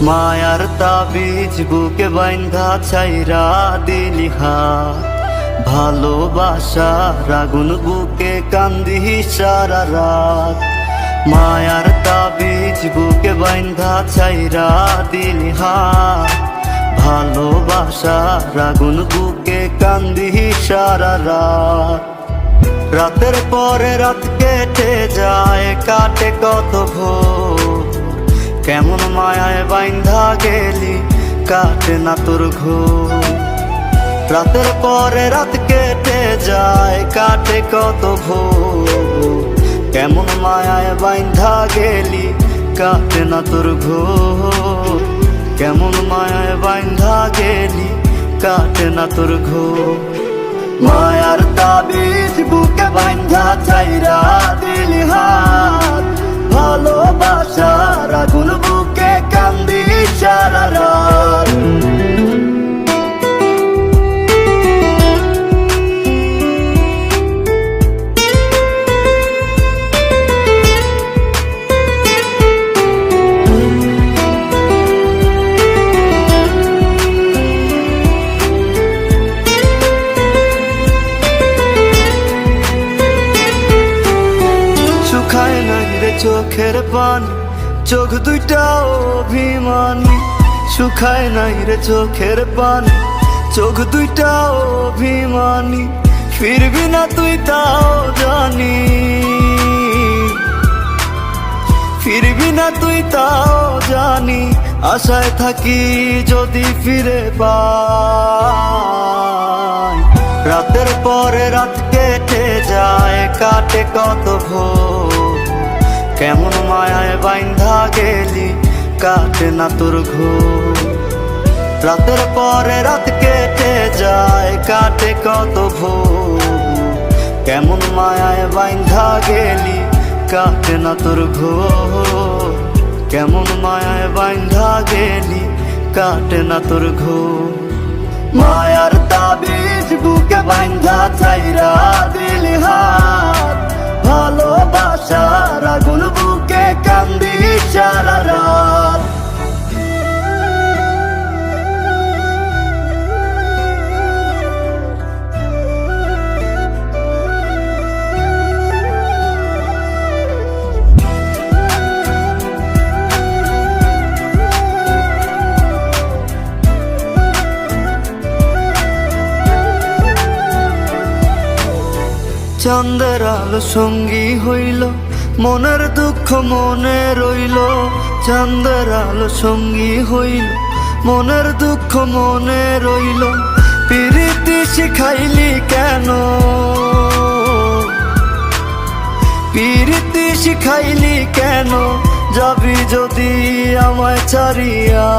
মায়ার তাবিজ বুকে বাইন্ধা ছাইরা দিলি হাত, ভালোবাসার আগুন বুকে কান্দি সারা রাত। মায়ার তাবিজ বুকে বাইন্ধা ছাইরা দিলি হাত, ভালোবাসার আগুন বুকে কান্দি সারা রাত। রাতের পরে রাত কেটে যায়, কাটে কত ভোর, কেমন মায়ায় বাইন্ধা গেলি কাটে না তোর ঘোর। রাতের পরে রাত কেটে যায়, কাটে কত ভোর, কেমন মায়ায় বাইন্ধা গেলি কাটে না তোর ঘোর। কেমন মায়ায় বাইন্ধা গেলি কাটে না তোর ঘোর। মায়ার তাবিজ বুকে বাইন্ধা ছাইরা দিলি হাত, ভালোবাসার আগুন বুকে কান্দি সারা রাত। শুকায় নাই রে চোখের পানি, চোখ দুইটা অভিমানী। শুকায় নাই রে চোখের পানি, চোখ দুইটা অভিমানী। ফিরবি না তুই তাও জানি, ফিরবি না তুই তাও জানি। আশায় থাকি যদি ফিরে পাই। রাতের পরে রাত কেটে যায়, কাটে কত ভোর, কেমন মায়ায় বাইন্ধা গেলি কাটে না তোর ঘোর। রাতের পরে রাত কেটে যায়, কাটে কত ভোর, কেমন মায়ায় বাইন্ধা গেলি কাটে না তোর ঘোর। কেমন মায়ায় বাইন্ধা গেলি কাটে না তোর ঘোর। মায়ার তাবিজ বুকে বাইন্ধা ছাইরা দিলি হাত, ভালোবাসার আগুন বুকে কান্দি সারা রাত। চাঁদের আলো সঙ্গী হইল, মনের দুঃখ মনে রইল। চাঁদের আলো সঙ্গী হইল, মনের দুঃখ মনে রইল। প্রীতি শিখাইলি কেন, প্রীতি শিখাইলি কেন, যাবি যদি আমায় ছাড়িয়া।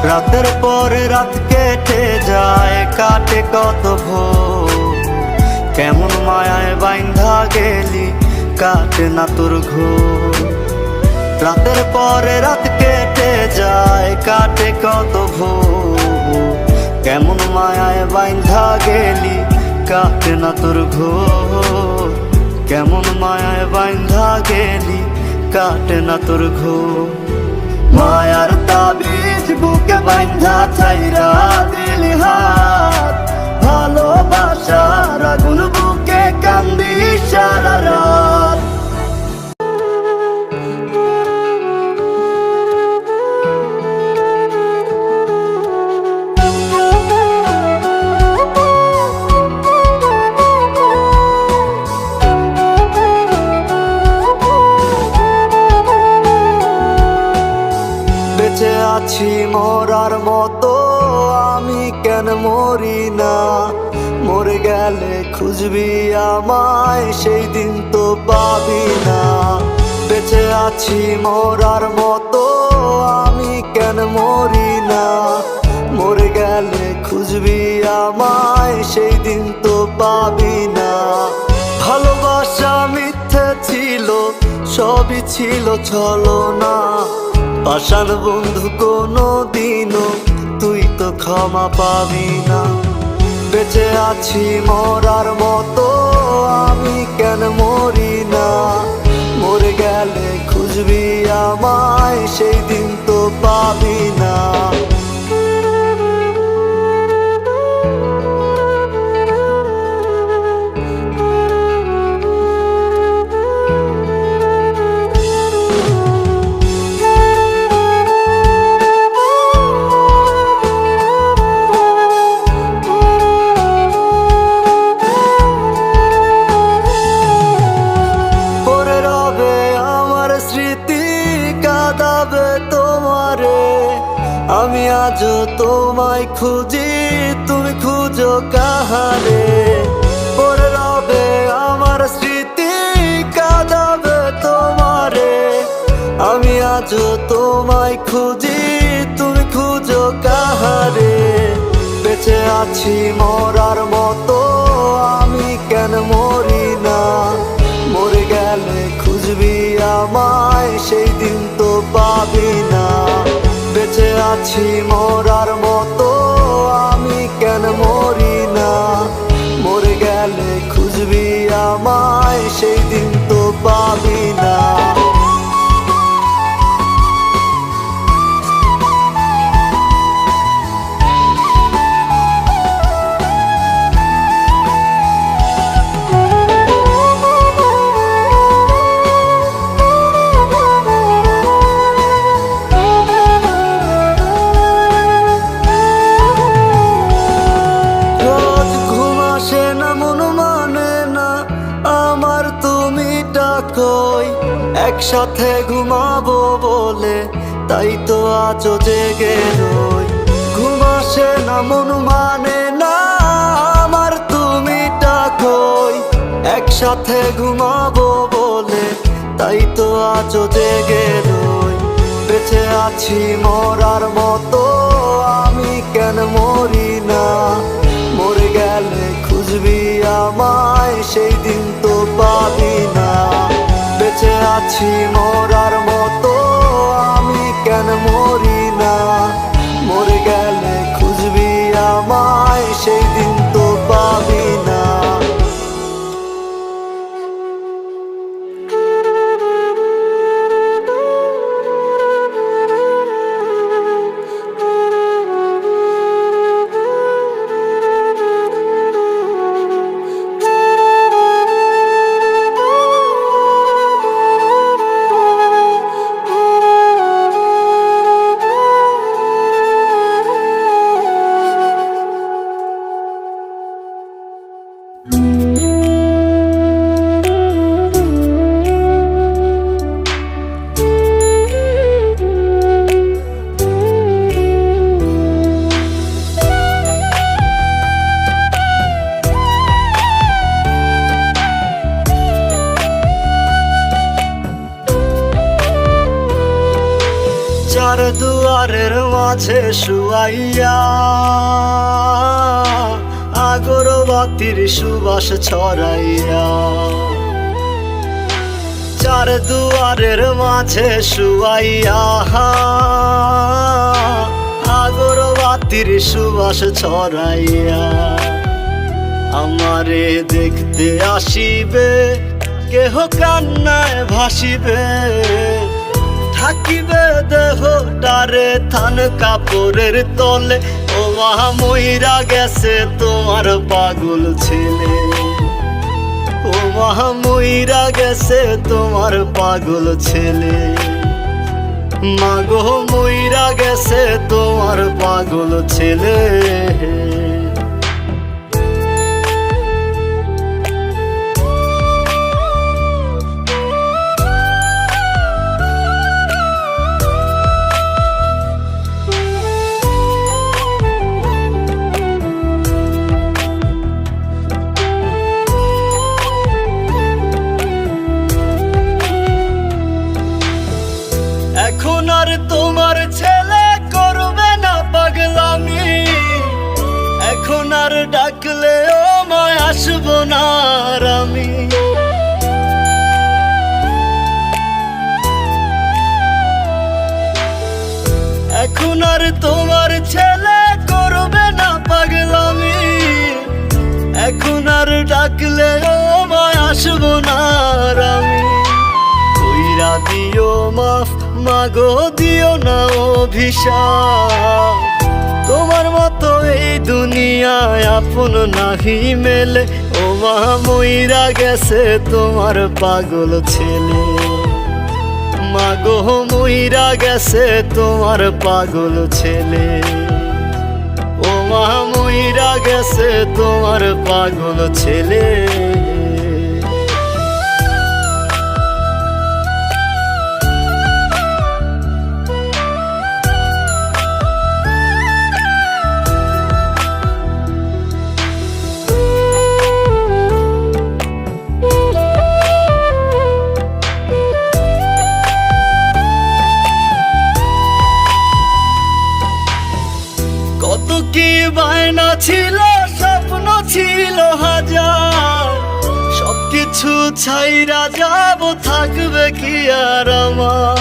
রাতের পরে রাত কেটে যায়, কাটে কত ভোর, কেমন মায়ায় বাইন্ধা গেলি কাটে না তোর ঘোর। রাতের পরে রাত কেটে যায়, কাটে কত ভোর, কেমন মায়ায় বাইন্ধা গেলি কাটে না তোর ঘোর। কেমন মায়ায় বাইন্ধা গেলি কাটে না তোর ঘোর। মায়ার তাবিজ বুকে বাইন্ধা ছাইরা দিলি হাত, ভালোবাসার আগুন বুকে কান্দি সারা রাত। বেঁচে আছি মরার মতো, আমি কেন মরি না। মরে গেলে খুঁজবি আমায়, সেই দিন তো পাবি না। বেঁচে আছি মরার মতো, আমি কেন মরি না। মরে গেলে খুঁজবি আমায়, সেই দিন তো পাবি না। ভালোবাসা মিথ্যে ছিল, সবই ছিল ছলনা। পাষাণ বন্ধু কোনো দিনও তুই তো ক্ষমা পাবি না। বেঁচে আছি মরার মতো, আমি কেন মরি না। মরে গেলে খুঁজবি আমায়, সেই দিন তো পাবি না। আমি আজও তোমায় খুঁজি, তুমি খুঁজো কাহারে। পড়ে রবে আমার স্মৃতি, কাঁদাবে তোমারে। আমি আজও তোমায় খুঁজি, তুমি খুঁজো কাহারে। বেঁচে আছি মরার মতো, আমি কেন মরি না? মরে গেলে খুঁজবি আমায়, সেই দিন তো পাবি না। বেঁচে আছি মরার মতো, আমি কেন মরি না? মরে গেলে খুঁজবি আমায়, সেই দিন তো পাবি না। একসাথে ঘুমাবো বলে তাই তো আজও জেগে রই। ঘুম আসে না, মন মানে না আমার, তুমি ডাকোই। একসাথে ঘুমাবো বলে তাই তো আজও জেগে রই। বেঁচে আছি মরার মতো, আমি কেন মরি না? মরে গেলে খুঁজবি আমায়, সেই দিন তো পাবি না। বেঁচে আছি মরার মতো, আমি কেন মরি না? মরে গেলে খুঁজবি আমায়, সেই দিন তো পাবি না। চার দুয়ারের মাঝে শুয়াইয়া আগরবাতির সুবাস ছড়াইয়া। চার দুয়ারের মাঝে শুয়াইয়া আগরবাতির সুবাস ছড়াইয়া। আমারে দেখতে আসিবে, কেহ কান্নায় ভাসিবে। থাকিবে দেহটারে থান কাপড়ের তলে, ও মা মইরা গেছে তোমার পাগল ছেলে। ও মা মইরা গেছে তোমার পাগল ছেলে। মাগো মইরা গেছে তোমার পাগল ছেলে। এখন আর তোমার ছেলে করবে না পাগলামি। এখন আর ডাকলে ও মায় আসবো না আর আমি। এখন আর তোমার ছেলে করবে না পাগলামি। এখন আর ডাকলে ও মায় আসবো না আর আমি। ওই কইরা দিও মাফ মাগো, দিও না অভিশাপ। তোমার মতো এই দুনিয়ায় আপন নাহি মেলে, ও মা মইরা গেছে তোমার পাগল ছেলে। মাগো মইরা গেছে তোমার পাগল ছেলে, ও মা মইরা গেছে তোমার পাগল ছেলে। কত কি বায়না ছিল, স্বপ্ন ছিল হাজার, সবকিছু ছাইরা যাব, থাকবে কি আর আমার।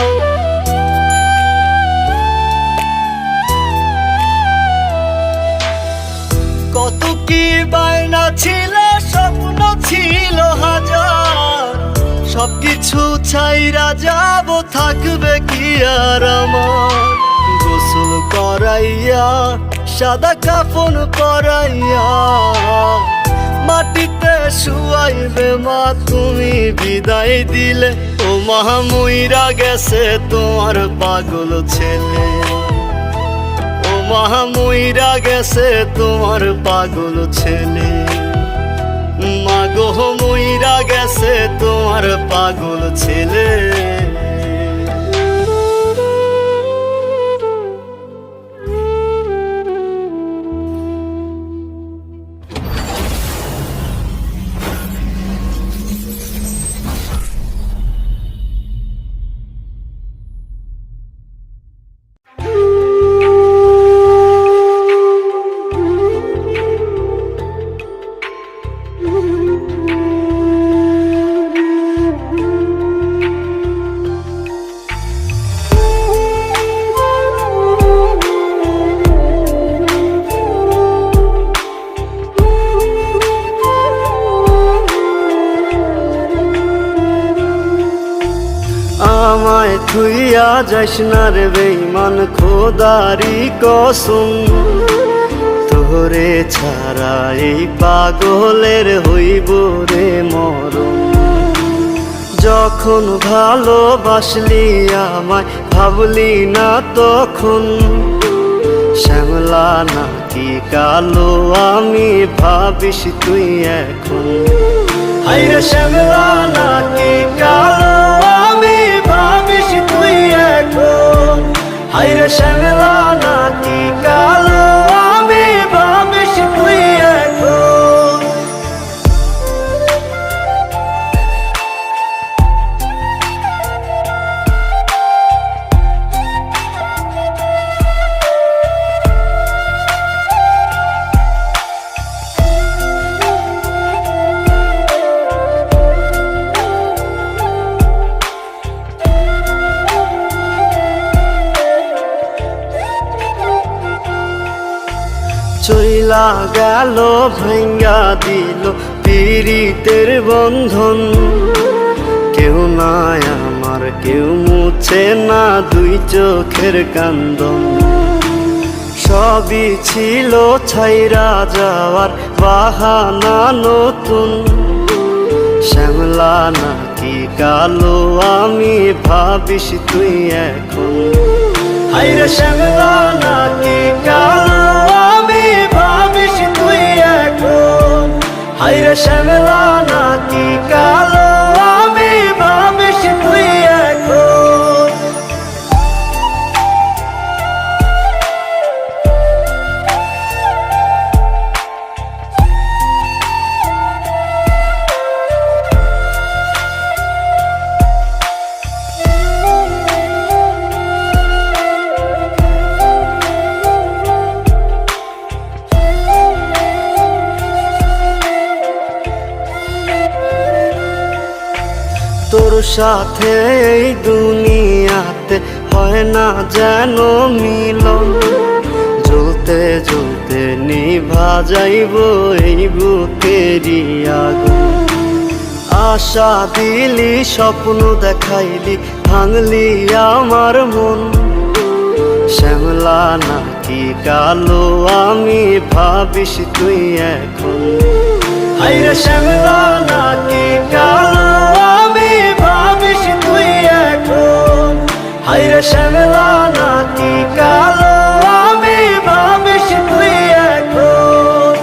কত কি বায়না ছিল, স্বপ্ন ছিল হাজার, সবকিছু ছাইরা যাব, থাকবে কি আর আমার। গোসল করাইয়া সাদা কাফন পরাইয়া মাটিতে শুয়াইবে মা, তুমি বিদায় দিলে। ও মা মইরা গেছে তোমার পাগল ছেলে, ও মা মইরা গেছে তোমার পাগল ছেলে। মাগো মইরা গেছে তোমার পাগল ছেলে। আমায় থুইয়া যাস না রে বেঈমান, খোদারি কসম, তোরে ছাড়া এই পাগলের হইব রে মরণ। যখন ভালোবাসলি আমায় ভাবলি না তখন, শ্যামলা নাকি কালো আমি ভাবিস তুই এখন। হাইরে শ্যামলা নাকি কালো আমি ভাবিস তুই এখন। হাইরে শ্যামলা নাকি কালো আমি ভাবিস তুই এখন। চইলা গেল ভাঙ্গা দিল পীড়িতের বন্ধন, কেউ নাই আমার কেউ মুছে না দুই চোখের কান্দন। সবই ছিল ছাইরা যাওয়ার বাহানা নতুন, শ্যামলা নাকি কালো আমি ভাবিস তুই এখন। হাইরে শ্যামলা নাকি কালো আমি ভাবিস তুই এখন। হাইরে শ্যামলা নাকি কালো আমি ভাবিস তুই এখন। তোর সাথে এই দুনিয়াতে হয় না যেন মিলন, জ্বলতে জ্বলতে নিভা যাইব এই বুকেরই আগুন। আশা দিলি স্বপ্ন দেখাইলি ভাঙলি আমার মন শ্যামলা নাকি কালো আমি ভাবিস তুই এখন হাইরে শ্যামলা নাকি কালো আমি ভাবিস তুই এখন হাইরে শ্যামলা নাকি কালো আমি ভাবিস তুই এখন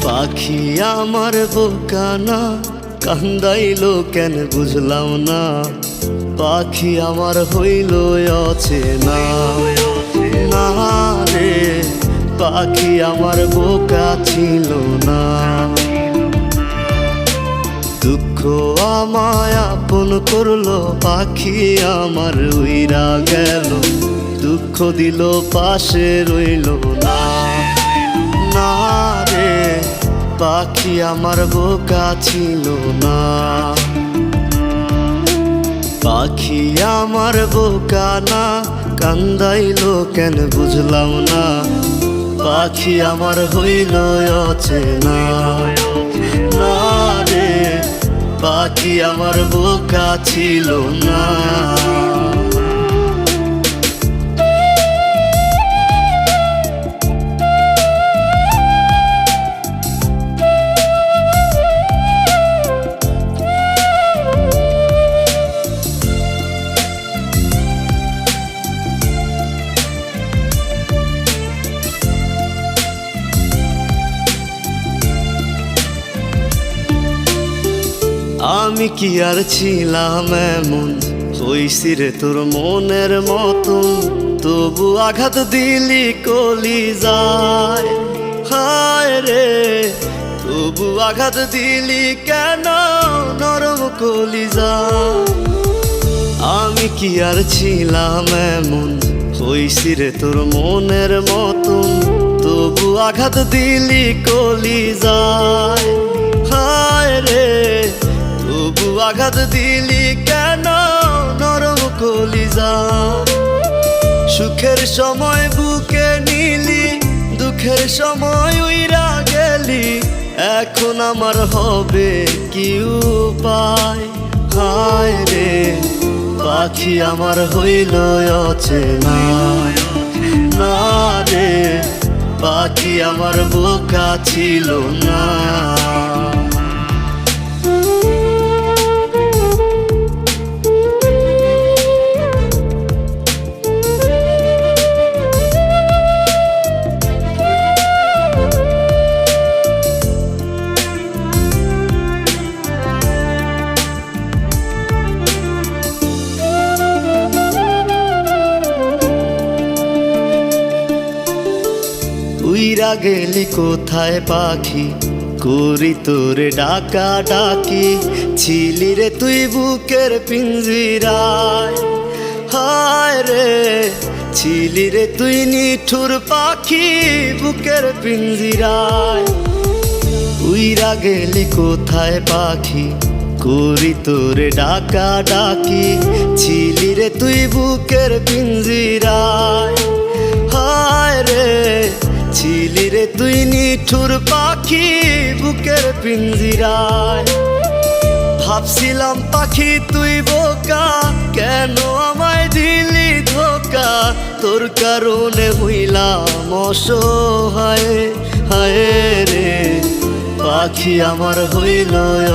পাখি আমার বোকানা কান্দাইলো কেন বুঝলাম না পাখি আমার হইল অচেনা না রে পাখি আমার বোকা ছিল না দুঃখ আমায় আপন করলো পাখি আমার উইরা গেল দুঃখ দিল পাশে রইল না না রে পাখি আমার বোকা ছিল না পাখি আমার বোকা না কান্দাইলো কেন বুঝলাম না পাখি আমার হইল অচেনা না রে পাখি আমার বোকা ছিল না আমি কি আর ছিলাম এমন হইছি রে তোর মনের মতন তবু আঘাত দিলি কলি যায় হায় রে তবু আঘাত দিলি কেন নরম কলি যায় আমি কি আর ছিলাম এমন হইছি রে তোর মনের মতন তবু আঘাত দিলি কলি যায় হায় রে তবু আঘাত দিলি কেন নরম কলিজা সুখের সময় বুকে নিলি দুঃখের সময় উইরা গেলি এখন আমার হবে কি উপায় হায় রে পাখি আমার হইল অচেনা না রে পাখি আমার বোকা ছিল না উইরা গেলি কোথায় পাখি করি তোরে ডাকা ডাকি ছিলি রে তুই বুকের পিঞ্জিরায় হায় রে ছিলি রে তুই নিঠুর পাখি বুকের পিঞ্জিরায় উইরা গেলি কোথায় পাখি করি তোরে ডাকা ডাকি ছিলি রে তুই বুকের পিঞ্জিরায় হায় রে ছিলি রে তুই নিঠুর পাখি বুকের পিঞ্জিরায় ভাবছিলাম পাখি তুই বোকা কেন আমায় দিলি ধোকা তোর কারণে হইলাম অসহায় হায় রে পাখি আমার হইল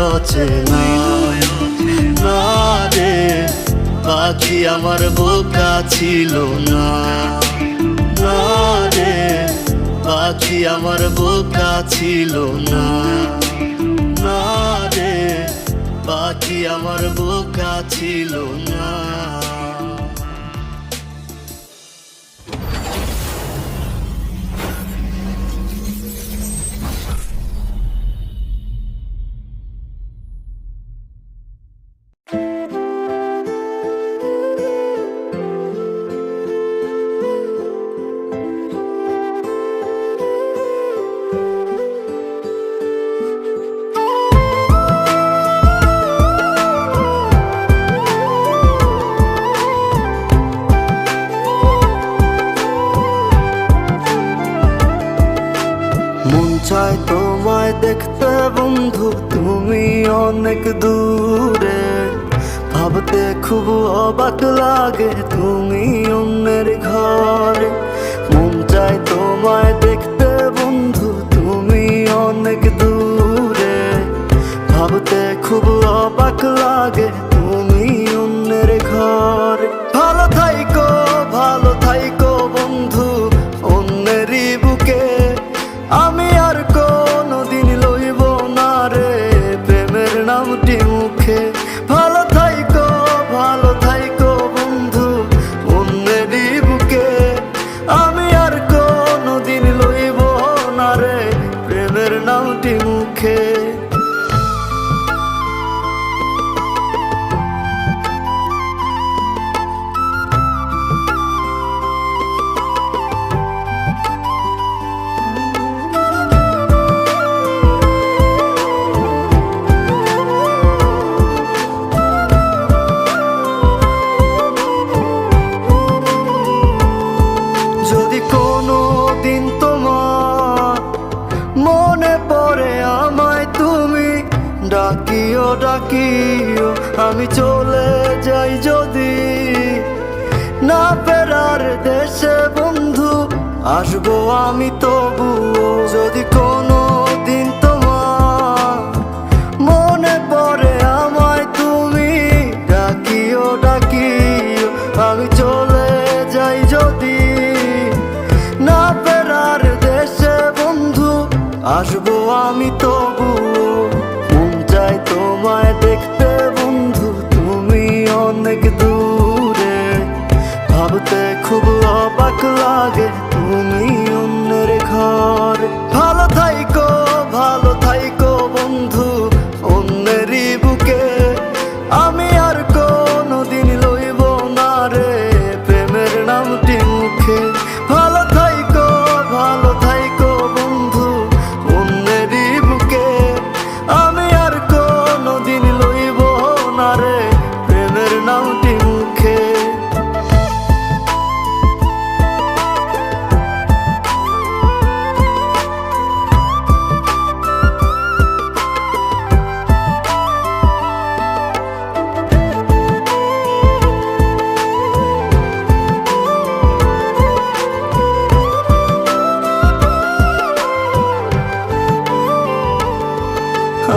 অচেনা না রে পাখি আমার বোকা ছিল না না না রে, পাখি আমার বোকা ছিল না। না রে, পাখি আমার বোকা ছিল না। মন চায় তোমায় দেখতে বন্ধু, তুমি অনেক দূরে। ভাবতে খুব অবাক লাগে তুমি অন্যের ঘরে। মন চায় তোমায় দেখতে বন্ধু, তুমি অনেক দূরে। ভাবতে খুব অবাক লাগে তুমি অন্যের ঘরে। ভালো থাইকো, ভালো থাইকো বন্ধু অন্যেরই বুকে। আমি আর কোনদিন লইব না রে প্রেমের নামটি মুখে। ভালো থাইকো, ভালো থাইকো বন্ধু অন্যেরই বুকে। আমি আর কোনদিন লইব না রে প্রেমের নামটি মুখে। যদি কোনো দিন তোমার মনে পড়ে আমায় তুমি ডাকিও ডাকিও। আমি চলে যাই যদি না ফেরার দেশে বন্ধু, আসবো আমি তবুও। যদি কোনো দিন তোমার মনে পড়ে আমায় তুমি ডাকিও ডাকিও। আমি চলে যাই যদি না ফেরার দেশে বন্ধু, আসবো আমি তবুও। মন চাই তোমায় দেখতে বন্ধু, তুমি অনেক দূরে। ভাবতে খুব অবাক লাগে তুমি অন্যের ঘরে। ভালো থাইকো, ভালো থাইকো বন্ধু অন্যেরই বুকে। আমি আর কোনদিন লইব না রে প্রেমের নামটি মুখে। ভালো থাইকো, ভালো থাইকো বন্ধু অন্যেরই বুকে। আমি আর কোনদিন লইব না রে প্রেমের নামটি মুখে।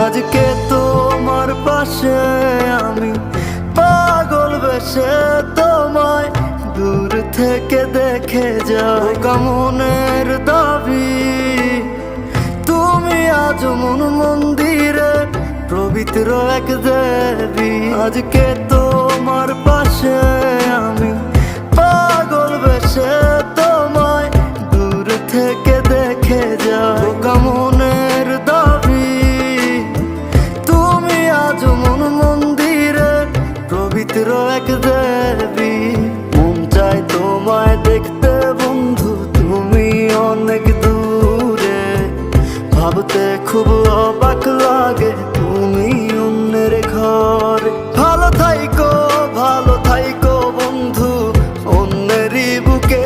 আজকে তোমার পাশে আমি পাগল বেশে তোমায় দূর থেকে দেখে যাই। মনের দাবি তুমি আজ মন মন্দিরে পবিত্র এক দেবী। আজকে তোমার পাশে আমি পাগল বেশে তোমায় দূর থেকে দেখে যাই। মনের দাবি তুমি আজ মন মন্দিরে পবিত্র এক দেবী। মন চাই তোমায় দেখতে বন্ধু, তুমি অনেক দূরে। ভাবতে খুব অবাক লাগে তুমি অন্যের ঘরে। ভালো থাইকো, ভালো থাইকো বন্ধু অন্যেরই বুকে।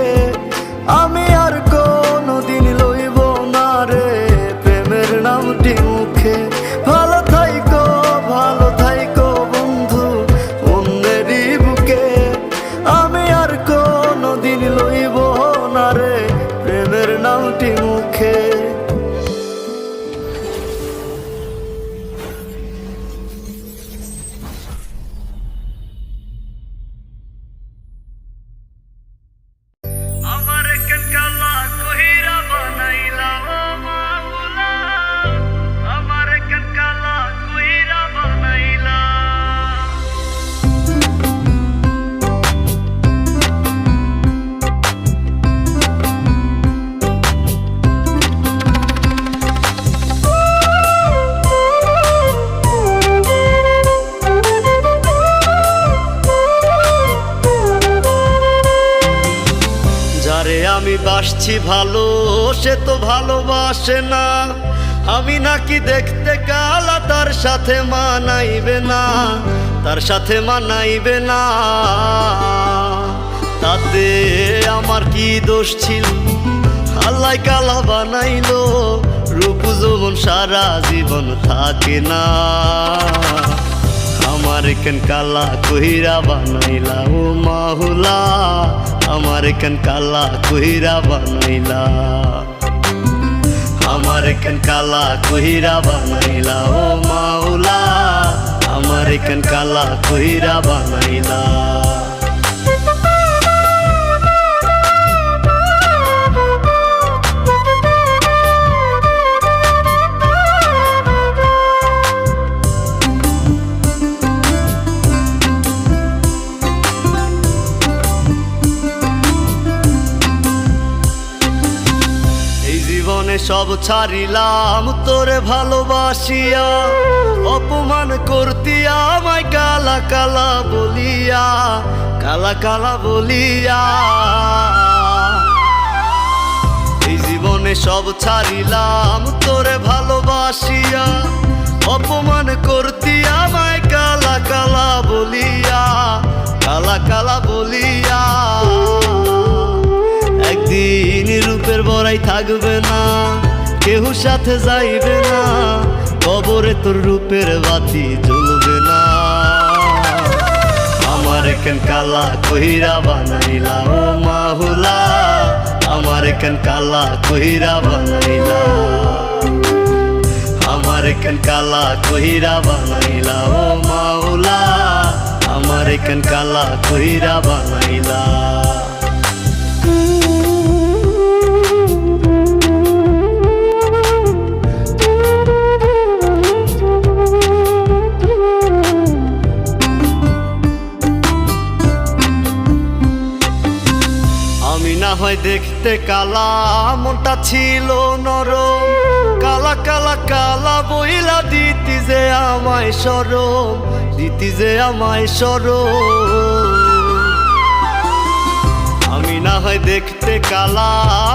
আমি আর কোনদিন লইব না রে প্রেমের নামটি মুখে। ভালো থাইকো, ভালো থাইকো বন্ধু অন্যেরই বুকে। আমি আর কোনদিন লইব না রে প্রেমের নামটি মুখে। বাসছি ভালো, সে তো ভালোবাসে না। আমি নাকি দেখতে কালা, তার সাথে মানাইবে না, তার সাথে মানাইবে না। তাতে আমার কি দোষ ছিল? আল্লাহ কালা বানাইলো, রূপ যৌবন সারা জীবন থাকে না। আমার কেন কালা কইরা বানাইলা ও মাহুলা, আমার কেন কালা কইরা বানাইলা, আমার কেন কালা কইরা বানাইলা ও মাওলা, আমার কেন কালা কইরা বানাইলা। জীবনে সব ছাড়িলাম তোরে ভালোবাসিয়া, অপমান করতিয়া আমায় কালা কালা বলিয়া, কালা কালা বলিয়া। এই জীবনে সব ছাড়িলাম তোরে ভালোবাসিয়া, অপমান করতিয়া আমায় কালা কালা বলিয়া, কালা কালা বলিয়া। একদিন রূপের বড়াই থাকবে না, কেউ সাথে যাইবে না, কবরে তোর রূপের বাতি জ্বলবে না। আমার কেন কালা কইরা বানাইলা ও মাহুলা, আমার কেন কালা কইরা বানাইলা, আমার কেন কালা কইরা বানাইলা ও মাওলা, আমার কেন কালা কইরা বানাইলা। আমি না হয় দেখতে কালা, মনটা ছিল নরম, কালা কালা কালা বইলা দিতি যে আমায় শরম, দিতি যে আমায় শরম। আমি না হয় দেখতে কালা,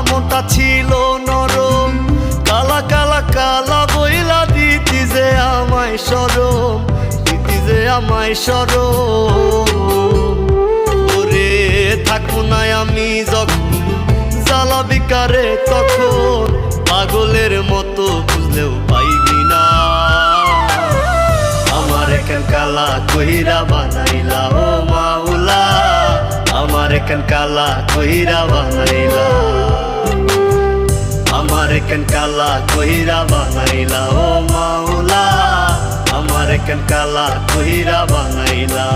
মনটা ছিল নরম, কালা কালা কালা বইলা দিতি যে আমায় শরম, দিতি যে আমায় শরম। ওরে থাকবো না আমি যখন জ্বালা বিকারে, তখন পাগলের মতো বুঝলেও পাইবি না। আমার কেন কালা কইরা বানাইলা ও মাওলা, আমার কেন কালা কইরা বানাইলা, আমার কেন কালা কইরা বানাইলা ও মাওলা, আমার কেন কালা কইরা বানাইলা।